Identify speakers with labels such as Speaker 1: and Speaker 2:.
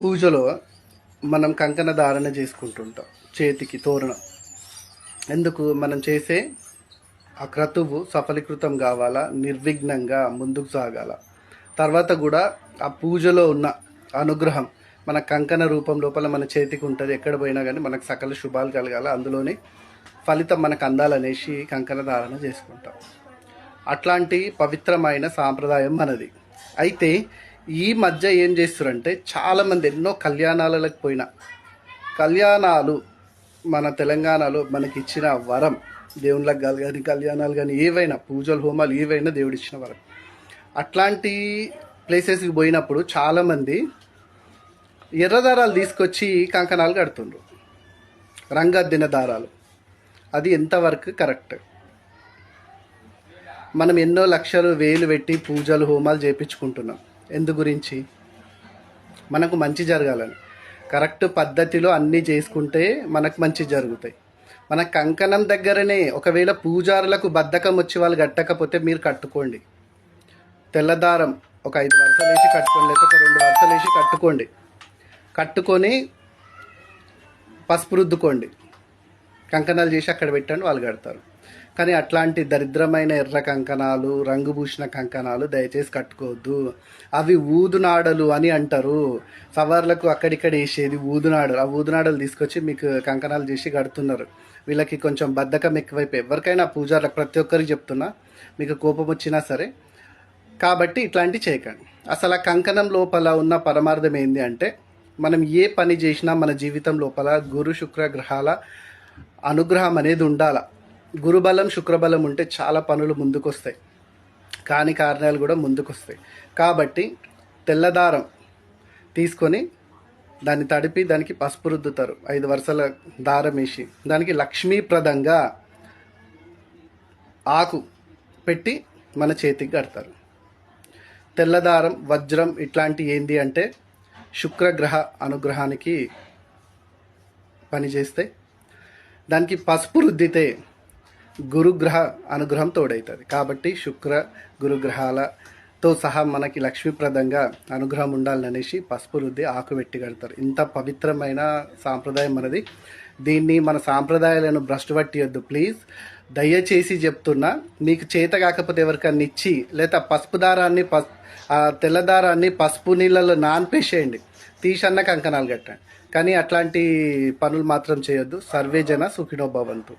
Speaker 1: పూజలో మనం కంకణ ధారణ చేసుకుంటుంటాం, చేతికి తోరణం. ఎందుకు మనం చేసే ఆ క్రతువు సఫలీకృతం కావాలా, నిర్విఘ్నంగా ముందుకు సాగాల. తర్వాత కూడా ఆ పూజలో ఉన్న అనుగ్రహం మన కంకణ రూపం లోపల మన చేతికి ఉంటుంది. ఎక్కడ పోయినా కానీ మనకు సకల శుభాలు కలగాల, అందులోని ఫలితం మనకు అందాలనేసి కంకణ ధారణ చేసుకుంటాం. అట్లాంటి పవిత్రమైన సాంప్రదాయం మనది. అయితే ఈ మధ్య ఏం చేస్తారంటే చాలామంది ఎన్నో కళ్యాణాలకు పోయిన కళ్యాణాలు మన తెలంగాణలో మనకి ఇచ్చిన వరం, దేవుళ్ళకి కానీ కళ్యాణాలు కానీ ఏవైనా పూజలు హోమాలు ఏవైనా దేవుడు ఇచ్చిన వరం. అట్లాంటి ప్లేసెస్కి పోయినప్పుడు చాలామంది ఎర్రదారాలు తీసుకొచ్చి కంకణాలు కడుతుండ్రు, రంగద్దిన దారాలు. అది ఎంతవరకు కరెక్ట్? మనం ఎన్నో లక్షలు వేలు పెట్టి పూజలు హోమాలు చేయించుకుంటున్నాం. ఎందు గురించి? మనకు మంచి జరగాలని. కరెక్ట్ పద్ధతిలో అన్నీ చేసుకుంటే మనకు మంచి జరుగుతాయి. మన కంకణం దగ్గరనే ఒకవేళ పూజారులకు బద్ధకం వచ్చి వాళ్ళు కట్టకపోతే మీరు కట్టుకోండి. తెల్లదారం ఒక 5 వరుసలు వేసి కట్టుకోండి, లేకపోతే ఒక 2 వరుసలు వేసి కట్టుకోండి. కట్టుకొని పసుపు రుద్దుకోండి, కంకణాలు చేసి అక్కడ పెట్టండి, వాళ్ళు కడతారు. కానీ అట్లాంటి దరిద్రమైన ఎర్ర కంకణాలు, రంగుభూషణ కంకణాలు దయచేసి కట్టుకోవద్దు. అవి ఊదునాడలు అని అంటారు. సవర్లకు అక్కడిక్కడ వేసేది ఊదునాడలు. ఆ ఊదునాడలు తీసుకొచ్చి మీకు కంకణాలు చేసి కడుతున్నారు. వీళ్ళకి కొంచెం బద్ధకం ఎక్కువైపోయి, ఎవరికైనా పూజారులకు ప్రతి ఒక్కరికి చెప్తున్నా, మీకు కోపం వచ్చినా సరే. కాబట్టి ఇట్లాంటివి చేయకండి. అసలు ఆ కంకణం లోపల ఉన్న పరమార్థం ఏంది అంటే, మనం ఏ పని చేసినా మన జీవితం లోపల గురు శుక్ర గ్రహాల అనుగ్రహం అనేది ఉండాల. గురుబలం శుక్రబలం ఉంటే చాలా పనులు ముందుకొస్తాయి, కాని కారణాలు కూడా ముందుకొస్తాయి. కాబట్టి తెల్లదారం తీసుకొని దాన్ని తడిపి దానికి పసుపు రుద్దుతారు, 5 వరుసల దారం వేసి దానికి లక్ష్మీప్రదంగా ఆకు పెట్టి మన చేతికి కడతారు. తెల్లదారం, వజ్రం ఇట్లాంటి ఏంది అంటే శుక్రగ్రహ అనుగ్రహానికి పనిచేస్తాయి. దానికి పసుపు రుద్దితే గురుగ్రహ అనుగ్రహం తోడవుతుంది. కాబట్టి శుక్ర గురుగ్రహాలతో సహా మనకి లక్ష్మీప్రదంగా అనుగ్రహం ఉండాలనేసి పసుపు రుద్ది ఆకు పెట్టి కడతారు. ఇంత పవిత్రమైన సాంప్రదాయం మనది. దీన్ని మన సాంప్రదాయాలను భ్రష్టు పట్టియొద్దు ప్లీజ్. దయచేసి చెప్తున్నా, మీకు చేత కాకపోతే ఎవరికన్నా ఇచ్చి, లేదా పసుపు దారాన్ని తెల్లదారాన్ని పసుపు నీళ్ళలో నాన్పేసేయండి, తీసన్న కంకణాలు కట్టండి. కానీ అట్లాంటి పనులు మాత్రం చేయొద్దు. సర్వే జన సుఖినో భవంతు.